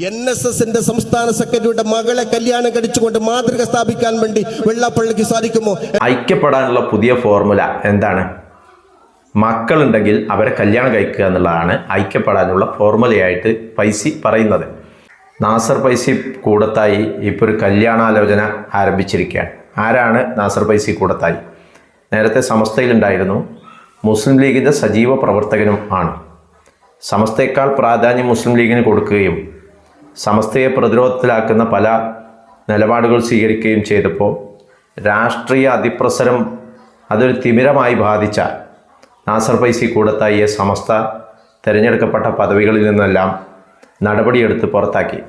NSSന്റെ സംസ്ഥാന സെക്രട്ടറിയുടെ മകളെ കല്യാണം കഴിച്ചുകൊണ്ട് മാതൃക സ്ഥാപിക്കാൻ വേണ്ടി വെള്ളാപ്പള്ളിക്ക് സാധിക്കുമോ? ഐക്യപ്പെടാനുള്ള പുതിയ ഫോർമുല എന്താണ്? മക്കളുണ്ടെങ്കിൽ അവരെ കല്യാണം കഴിക്കുക എന്നുള്ളതാണ് ഐക്യപ്പെടാനുള്ള ഫോർമുലയായിട്ട് പൈസി പറയുന്നത്. നാസർ പൈസി കൂടത്തായി ഇപ്പോൾ ഒരു കല്യാണാലോചന ആരംഭിച്ചിരിക്കുകയാണ്. ആരാണ് നാസർ പൈസി കൂടത്തായി? നേരത്തെ സമസ്തയിലുണ്ടായിരുന്നു, മുസ്ലിം ലീഗിൻ്റെ സജീവ പ്രവർത്തകനും ആണ്. സമസ്തയേക്കാൾ പ്രാധാന്യം മുസ്ലിം ലീഗിന് കൊടുക്കുകയും സമസ്തയെ പ്രതിരോധത്തിലാക്കുന്ന പല നിലപാടുകൾ സ്വീകരിക്കുകയും ചെയ്തപ്പോൾ രാഷ്ട്രീയ അതിപ്രസരം അതൊരു തിമിരമായി ബാധിച്ച നാസർ പൈസി കൂടത്തായിയെ സമസ്ത തിരഞ്ഞെടുക്കപ്പെട്ട പദവികളിൽ നിന്നെല്ലാം നടപടിയെടുത്ത് പുറത്താക്കി.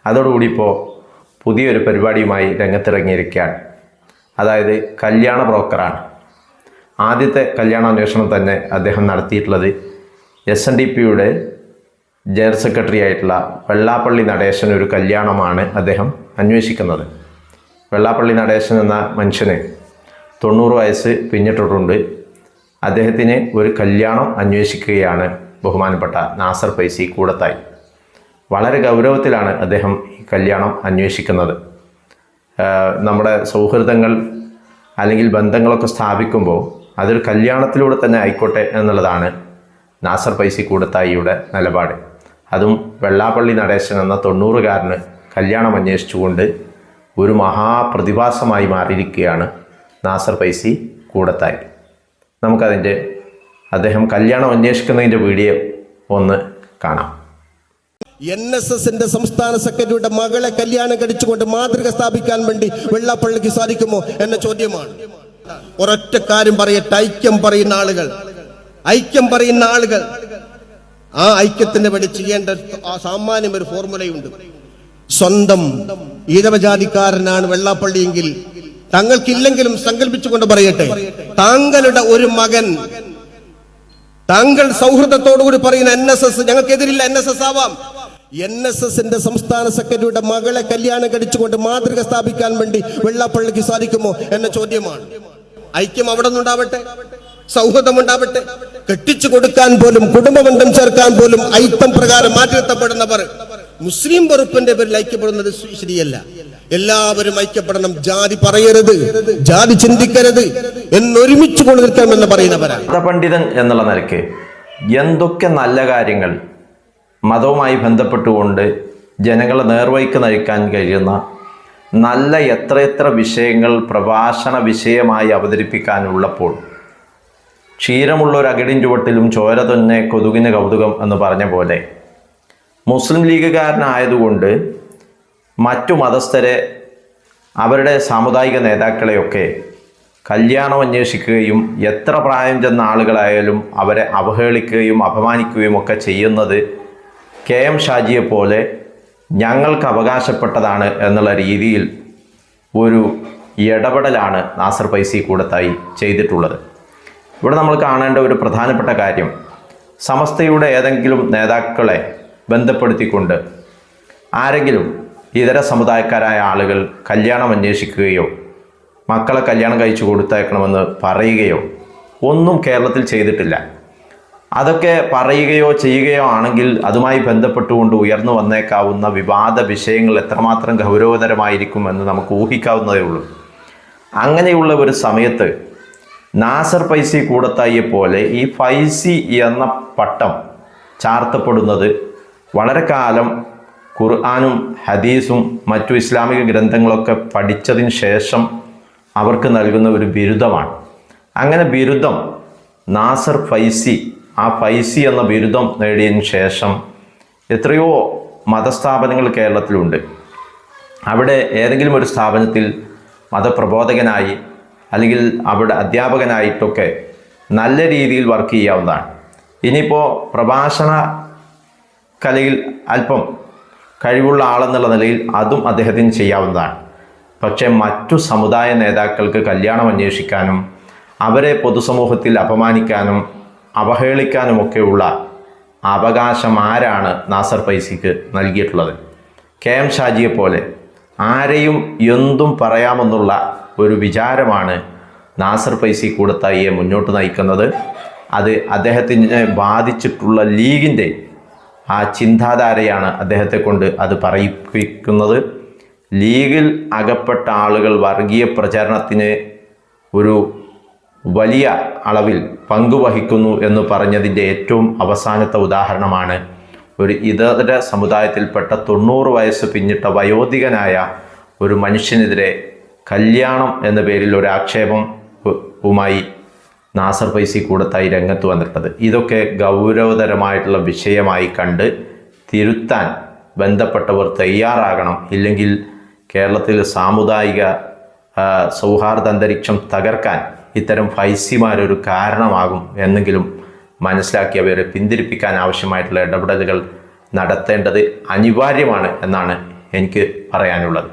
അതോടുകൂടി ഇപ്പോൾ പുതിയൊരു പരിപാടിയുമായി രംഗത്തിറങ്ങിയിരിക്കുകയാണ്. അതായത് കല്യാണ ബ്രോക്കറാണ്. ആദ്യത്തെ കല്യാണാന്വേഷണം തന്നെ അദ്ദേഹം നടത്തിയിട്ടുള്ളത് SNDPയുടെ ജനറൽ സെക്രട്ടറി ആയിട്ടുള്ള വെള്ളാപ്പള്ളി നടേശൻ ഒരു കല്യാണമാണ് അദ്ദേഹം അന്വേഷിക്കുന്നത്. വെള്ളാപ്പള്ളി നടേശൻ എന്ന മനുഷ്യന് 90 വയസ്സ് പിന്നിട്ടിട്ടുണ്ട്. അദ്ദേഹത്തിന് ഒരു കല്യാണം അന്വേഷിക്കുകയാണ് ബഹുമാനപ്പെട്ട നാസർ പൈസി കൂടത്തായി. വളരെ ഗൗരവത്തിലാണ് അദ്ദേഹം ഈ കല്യാണം അന്വേഷിക്കുന്നത്. നമ്മുടെ സൗഹൃദങ്ങൾ അല്ലെങ്കിൽ ബന്ധങ്ങളൊക്കെ സ്ഥാപിക്കുമ്പോൾ അതൊരു കല്യാണത്തിലൂടെ തന്നെ ആയിക്കോട്ടെ എന്നുള്ളതാണ് നാസർ പൈസി കൂടത്തായിയുടെ നിലപാട്. അതും വെള്ളാപ്പള്ളി നടേശൻ എന്ന 90-കാരന് കല്യാണം അന്വേഷിച്ചുകൊണ്ട് ഒരു മഹാപ്രതിഭാസമായി മാറിയിരിക്കുകയാണ് നാസർ പൈസി കൂടത്തായി. നമുക്കതിൻ്റെ അദ്ദേഹം കല്യാണം അന്വേഷിക്കുന്നതിൻ്റെ വീഡിയോ ഒന്ന് കാണാം. NSSന്റെ സംസ്ഥാന സെക്രട്ടറിയുടെ മകളെ കല്യാണം കഴിച്ചുകൊണ്ട് മാതൃക സ്ഥാപിക്കാൻ വേണ്ടി വെള്ളാപ്പള്ളിക്ക് സാധിക്കുമോ എന്ന ചോദ്യമാണ്. ഒരൊറ്റ കാര്യം പറയട്ടെ, ഐക്യം പറയുന്ന ആളുകൾ ആ ഐക്യത്തിന് വേണ്ടി ചെയ്യേണ്ട സാമാന്യം ഒരു ഫോർമുലയുണ്ട്. സ്വന്തം ഈഴവജാതിക്കാരനാണ് വെള്ളാപ്പള്ളിയെങ്കിൽ താങ്കൾക്കില്ലെങ്കിലും സങ്കല്പിച്ചുകൊണ്ട് പറയട്ടെ, താങ്കളുടെ ഒരു മകൻ താങ്കൾ സൗഹൃദത്തോടുകൂടി പറയുന്ന NSS, ഞങ്ങൾക്കെതിരില്ല, NSS ആവാം. NSSന്റെ സംസ്ഥാന സെക്രട്ടറിയുടെ മകളെ കല്യാണം കഴിച്ചുകൊണ്ട് മാതൃക സ്ഥാപിക്കാൻ വേണ്ടി വെള്ളാപ്പള്ളിക്ക് സാധിക്കുമോ എന്ന ചോദ്യമാണ്. ഐക്യം അവിടെ നിന്നുണ്ടാവട്ടെ, സൗഹൃദമുണ്ടാവട്ടെ. കെട്ടിച്ചു കൊടുക്കാൻ പോലും, കുടുംബബന്ധം ചേർക്കാൻ പോലും ഐക്യം പ്രകാരം മാറ്റിയെത്തപ്പെടുന്നവർ മുസ്ലിം വെറുപ്പിന്റെ പേരിൽ ഐക്യപ്പെടുന്നത് ശരിയല്ല. എല്ലാവരും ഐക്യപ്പെടണം. ജാതി പറയരുത്, ജാതി ചിന്തിക്കരുത്, എന്നൊരുമിച്ച് കൊണ്ടുനിൽക്കണമെന്ന് പറയുന്നവരാണ്. പണ്ഡിതൻ എന്നുള്ള നിലയ്ക്ക് എന്തൊക്കെ നല്ല കാര്യങ്ങൾ മതവുമായി ബന്ധപ്പെട്ടുകൊണ്ട് ജനങ്ങളെ നേർവഴിക്ക് നയിക്കാൻ കഴിയുന്ന നല്ല എത്രയെത്ര വിഷയങ്ങൾ പ്രഭാഷണ വിഷയമായി അവതരിപ്പിക്കാനുള്ളപ്പോൾ ക്ഷീരമുള്ള ഒരു അകിടിൻ ചുവട്ടിലും ചോര തന്നെ കൊതുകിന് കൗതുകം എന്ന് പറഞ്ഞ പോലെ മുസ്ലിം ലീഗുകാരനായതുകൊണ്ട് മറ്റു മതസ്ഥരെ, അവരുടെ സാമുദായിക നേതാക്കളെയൊക്കെ കല്യാണം അന്വേഷിക്കുകയും എത്ര പ്രായം ചെന്ന ആളുകളായാലും അവരെ അവഹേളിക്കുകയും അപമാനിക്കുകയും ഒക്കെ ചെയ്യുന്നത് KM ഷാജിയെ പോലെ ഞങ്ങൾക്ക് അവകാശപ്പെട്ടതാണ് എന്നുള്ള രീതിയിൽ ഒരു ഇടപെടലാണ് നാസർ പൈസി കൂടത്തായി ചെയ്തിട്ടുള്ളത്. ഇവിടെ നമ്മൾ കാണേണ്ട ഒരു പ്രധാനപ്പെട്ട കാര്യം, സമസ്തയുടെ ഏതെങ്കിലും നേതാക്കളെ ബന്ധപ്പെടുത്തിക്കൊണ്ട് ആരെങ്കിലും ഇതര സമുദായക്കാരായ ആളുകൾ കല്യാണം അന്വേഷിക്കുകയോ മക്കളെ കല്യാണം കഴിച്ചു കൊടുത്തേക്കണമെന്ന് പറയുകയോ ഒന്നും കേരളത്തിൽ ചെയ്തിട്ടില്ല. അതൊക്കെ പറയുകയോ ചെയ്യുകയോ ആണെങ്കിൽ അതുമായി ബന്ധപ്പെട്ടുകൊണ്ട് ഉയർന്നു വന്നേക്കാവുന്ന വിവാദ വിഷയങ്ങൾ എത്രമാത്രം ഗൗരവതരമായിരിക്കുമെന്ന് നമുക്ക് ഊഹിക്കാവുന്നതേ ഉള്ളൂ. അങ്ങനെയുള്ള ഒരു സമയത്ത് നാസർ പൈസി കൂടത്തായിയെ പോലെ ഈ ഫൈസി എന്ന പട്ടം ചാർത്തപ്പെടുന്നത് വളരെ കാലം ഖുർആനും ഹദീസും മറ്റു ഇസ്ലാമിക ഗ്രന്ഥങ്ങളൊക്കെ പഠിച്ചതിന് ശേഷം അവർക്ക് നൽകുന്ന ഒരു ബിരുദമാണ്. അങ്ങനെ ബിരുദം നാസർ ഫൈസി, ആ ഫൈസി എന്ന ബിരുദം നേടിയതിന് ശേഷം എത്രയോ മതസ്ഥാപനങ്ങൾ കേരളത്തിലുണ്ട്. അവിടെ ഏതെങ്കിലും ഒരു സ്ഥാപനത്തിൽ മതപ്രബോധകനായി അല്ലെങ്കിൽ അവിടെ അധ്യാപകനായിട്ടൊക്കെ നല്ല രീതിയിൽ വർക്ക് ചെയ്യാവുന്നതാണ്. ഇനിയിപ്പോൾ പ്രഭാഷണ കലയിൽ അല്പം കഴിവുള്ള ആളെന്നുള്ള നിലയിൽ അതും അദ്ദേഹത്തിന് ചെയ്യാവുന്നതാണ്. പക്ഷേ മറ്റു സമുദായ നേതാക്കൾക്ക് കല്യാണം അന്വേഷിക്കാനും അവരെ പൊതുസമൂഹത്തിൽ അപമാനിക്കാനും അവഹേളിക്കാനുമൊക്കെയുള്ള അവകാശം ആരാണ് നാസർ പൈസിക്ക് നൽകിയിട്ടുള്ളത്? KM ഷാജിയെ പോലെ ആരെയും എന്തും പറയാമെന്നുള്ള ഒരു വിചാരമാണ് നാസർ പൈസി കൂടത്തായിയെ മുന്നോട്ട് നയിക്കുന്നത്. അത് അദ്ദേഹത്തിനെ ബാധിച്ചിട്ടുള്ള ലീഗിൻ്റെ ആ ചിന്താധാരയാണ് അദ്ദേഹത്തെ കൊണ്ട് അത് പറയിപ്പിക്കുന്നത്. ലീഗിൽ അകപ്പെട്ട ആളുകൾ വർഗീയ പ്രചാരണത്തിന് ഒരു വലിയ അളവിൽ പങ്കുവഹിക്കുന്നു എന്ന് പറഞ്ഞതിൻ്റെ ഏറ്റവും അവസാനത്തെ ഉദാഹരണമാണ് ഒരു ഇതര സമുദായത്തിൽപ്പെട്ട 90 വയസ്സ് പിന്നിട്ട വയോധികനായ ഒരു മനുഷ്യനെതിരെ കല്യാണം എന്ന പേരിൽ ഒരു ആക്ഷേപവുമായി നാസർ ഫൈസി കൂടത്തായി രംഗത്ത് വന്നിട്ടുള്ളത്. ഇതൊക്കെ ഗൗരവതരമായിട്ടുള്ള വിഷയമായി കണ്ട് തിരുത്താൻ ബന്ധപ്പെട്ടവർ തയ്യാറാകണം. ഇല്ലെങ്കിൽ കേരളത്തിൽ സാമുദായിക സൗഹാർദ്ദ അന്തരീക്ഷം തകർക്കാൻ ഇത്തരം ഫൈസിമാരൊരു കാരണമാകും എന്നെങ്കിലും മനസ്സിലാക്കി അവരെ പിന്തിരിപ്പിക്കാൻ ആവശ്യമായിട്ടുള്ള ഇടപെടലുകൾ നടത്തേണ്ടത് അനിവാര്യമാണ് എന്നാണ് എനിക്ക് പറയാനുള്ളത്.